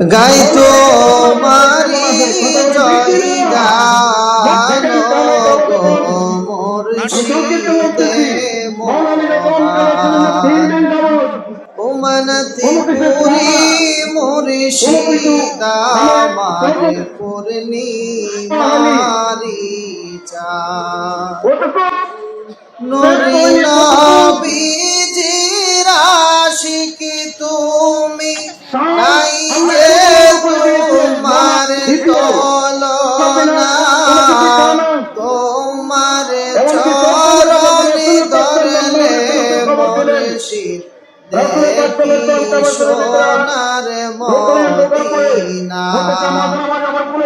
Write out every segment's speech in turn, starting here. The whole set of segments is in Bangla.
গাই তোমারি জয় গান মুর্শিদে মহান উমানতি পুরি মুর্শিদ আমার পূর্ণিমারি চাঁদ নূরে নবীজির আশিকি তুমি নাই যে তোমার তুলনা তোমার চরণে ধরলে মুর্শিদ দেখি সোনার মদিনা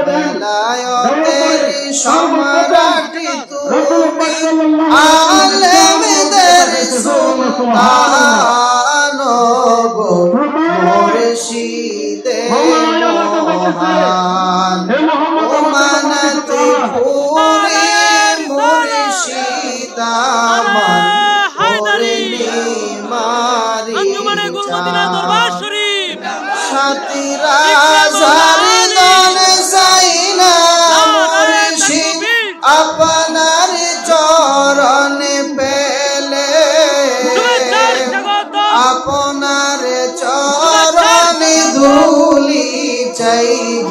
বেলায়েতের সম্রাটি তুমি আলেমদের সুলতান গো মুর্শিদে মহান উমানতি পুরি মুর্শিদ আমার পূর্ণিমারি চাঁদ সাতিরা জারদান সাইনা মুর্শিদ আপনার চরণ পেলে আপনার চরণ ধুলি চাইব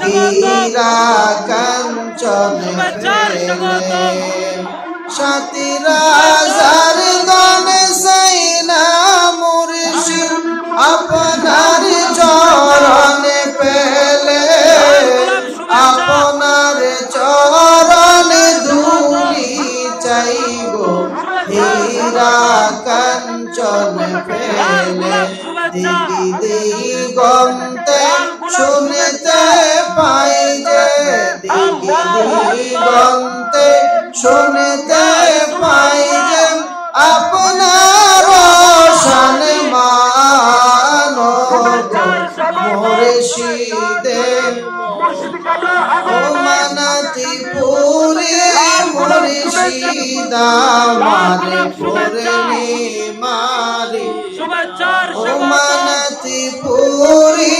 হীরা কাঞ্চন পেলে সাতিরা জারদান সাইনা মুর্শিদ আপনার চরণ পেলে আপনার চরণ ধুলি চাইব হীরা কাঞ্চন পেলে দিগি দিগন্তে শুনতে পাই যে দিগি দিগন্তে শুনতে পাই যে আপনার সম্মান মুর্শিদে উমানতি পুরি মুর্শিদ আমার পূর্ণিমারি উমানতি পুরি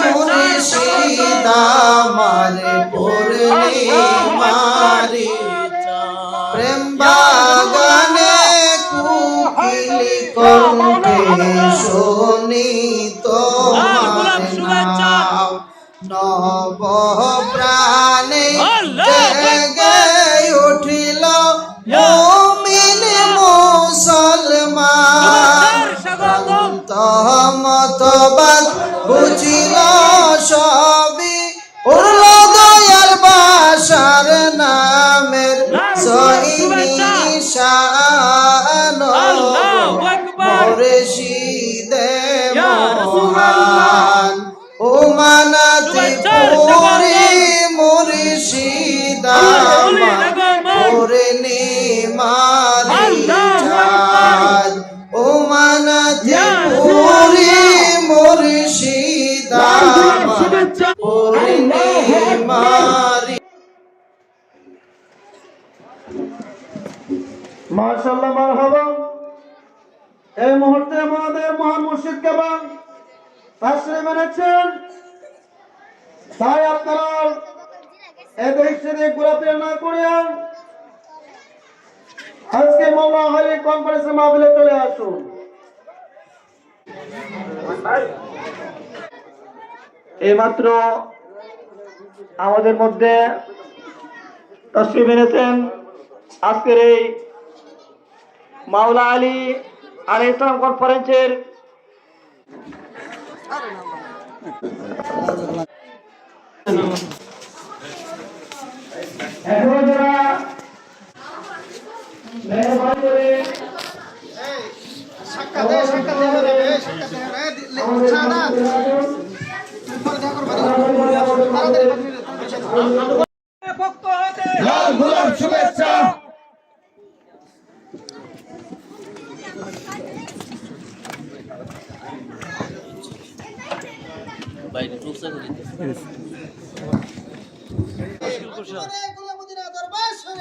মুর্শিদ আমার পূর্ণিমারি প্রেম বাগানে কুকিলি কণ্ঠে শুনি তোমার নাম নব প্রাণে জেগে উঠিল মুমিন মুসলমান মতবাদ বুঝিল সবই উড়ল দয়াল বাসার নামের সহিনিশান মুর্শিদে মহান উমানতি পুরি মুর্শিদ আমার পূর্ণিমারি চাঁদ উমানতি পুরি মুর্শিদ আমার পূর্ণিমারি। মাশাআল্লাহ, মারহাবা। এই মুহূর্তে আমাদের মহান মুর্শিদ কেবল তাশরীফ এনেছেন, তাই আপনারা এদিক সেদিক ঘোরাফেরা না করিয়া আজকে মাওলা আলী কনফারেন্সের মাহফিলে চলে আসুন। এইমাত্র আমাদের মধ্যে তাশরীফ এনেছেন আজকের এই মাওলা আলী আলাইহিস সালাম কনফারেন্সের শুভেচ্ছা।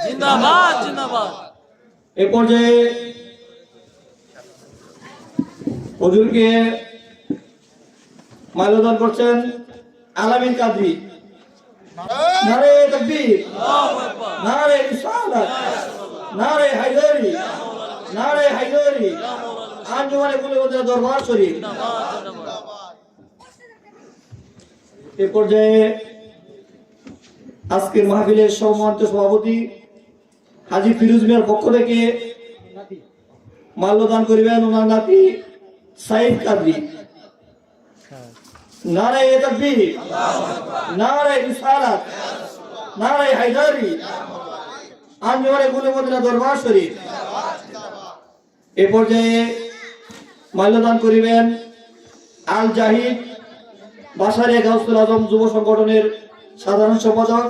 জিন্দাবাদ জিন্দাবাদ। এ পর্যায়ে হুজুরকে মাল্যদান করছেন আলামিন কাদরি। নারে তাকবীর, নারে রিসালাত, নারে হায়দারি, নারে হায়দারি। আঞ্জুমানে কুলবদের দরবার শরীফ। এ পর্যায়ে আজকের মাহফিলের সম্মানিত সভাপতি হাজী ফিরোজ মিয়ার পক্ষ থেকে মাল্যদান করিবেন ওনার নাতি সাইদ কাদরি। নারে তাকবীর, নারে রিসালাত, নারে হায়দারি। আঞ্জুমানে কুলবদের দরবার শরীফ। এ পর্যায়ে মাল্যদান করিবেন আল জাহিদ বাসারিয়া গাউসুল আজম যুব সংগঠনের সাধারণ সম্পাদক।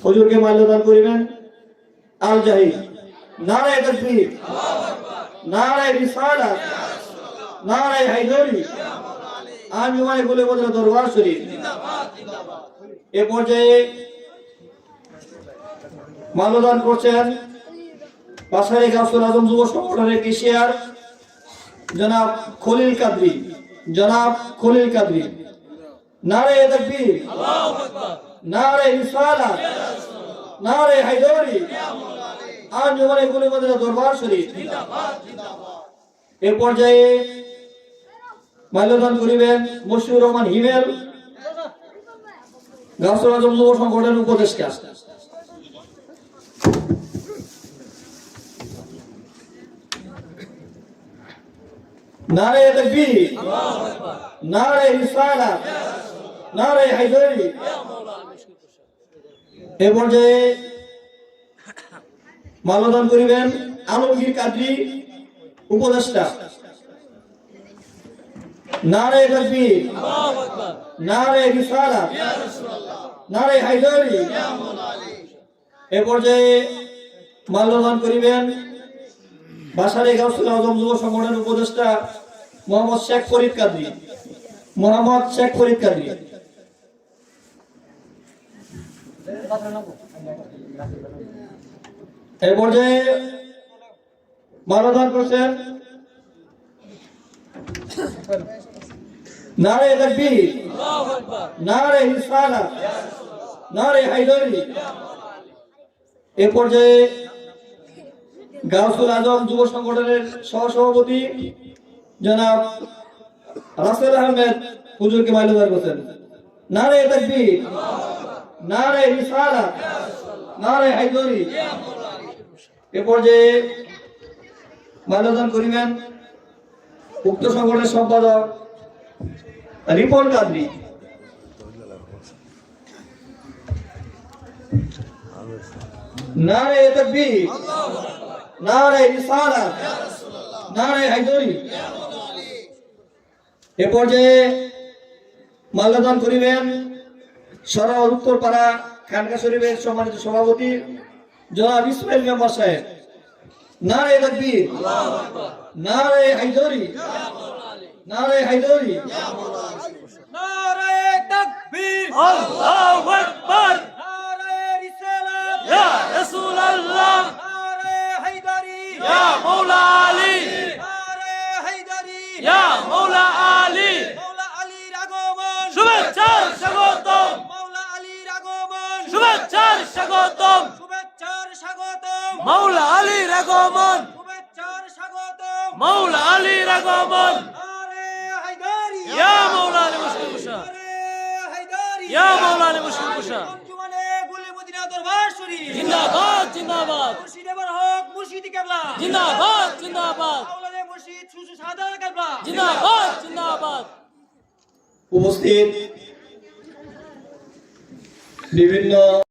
হুজুরকে মাল্যদান করিবেন আল জাহিদ। নারে তাকবীর, নারে রিসালাত, নারে হায়দারি। আঞ্জুমানে কুলবদের দরবার শরীফ। এ পর্যায়ে মাল্যদান করছেন বাসারিয়া গাউসুল আজম যুব সংগঠনের কেশিয়ার জনাব খলিল কাদরি। জনাব খলিল কাদরি। নারে তাকবীর, নারে রিসালাত, নারে হায়দারি। আঞ্জুমানে কুলবদের দরবার শরীফ। এ পর্যায়ে মাল্যদান করিবেন মশিউর রহমান হিমেল গাউসুল আজম যুব সংগঠনের উপদেষ্টা। নারে তাকবীর, নারে রিসালাত, নারে হায়দারি। এ পর্যায়ে মাল্যদান করিবেন আলমগীর কাদরি উপদেষ্টা। নারে তাকবীর, নারে রিসালাত, নারে হায়দারি। এ পর্যায়ে মাল্যদান করিবেন বাসারিয়া গাউসুল আজম যুব সংগঠনের উপদেষ্টা মোহাম্মদ শেখ ফরিদ কাদরি। মোহাম্মদ শেখ ফরিদ কাদরি। এই পর্যায়ে মাল্যদান করছেন নারে তাকবীর, নারে রিসালাত, নারে হায়দারি। এ পর্যায়ে গাউসুল আজম যুব সংগঠনের সহসভাপতি জনাব রাসেল আহমেদ হুজুরকে মাল্যদান করছেন। নারে তাকবীর, নারে রিসালাত, নারে হায়দারি। এ পর্যায়ে মাল্যদান করিবেন উক্ত সংগঠনের সম্পাদক রিপন কাদরি। নারে তাকবীর, নারে রিসালাত, নারে হায়দারি। এ পর্যায়ে মাল্যদান করিবেন সরাওয়ার উত্তরপাড়া খানকা শরীফের সম্মানিত সভাপতি জনাব ইসমাইল মেম্বার সাহেব। নারে তাকবীর, নারে হায়দারি, নারে হায়দারি। নারে তাকবীর, আল্লাহু আকবার, নারে রিসালাত, ইয়া রাসূলুল্লাহ, নারে হায়দারি, ইয়া মাওলা আলী, নারে হায়দারি, ইয়া মাওলা আলী। মাওলা আলীর আগমন, শুভেচ্ছার স্বাগতম। মাওলা আলীর আগমন, শুভেচ্ছার স্বাগতম। শুভেচ্ছার স্বাগতম। মাওলা আলীর আগমন, শুভেচ্ছার স্বাগতম। মাওলা আলীর আগমন। নারে হায়দারি, ইয়া মাওলা আলী মুশকিল কুশা, নারে হায়দারি, ইয়া মাওলা আলী মুশকিল কুশা। আঞ্জুমানে গুলে মদিনা দরবার শরীফ জিন্দাবাদ, জিন্দাবাদ। মুর্শিদ এবার হক মুর্শিদি কিবলা জিন্দাবাদ, জিন্দাবাদ। আওলাদে মুর্শিদ সুসু সাদা কিবলা জিন্দাবাদ, জিন্দাবাদ। উপস্থিত বিভিন্ন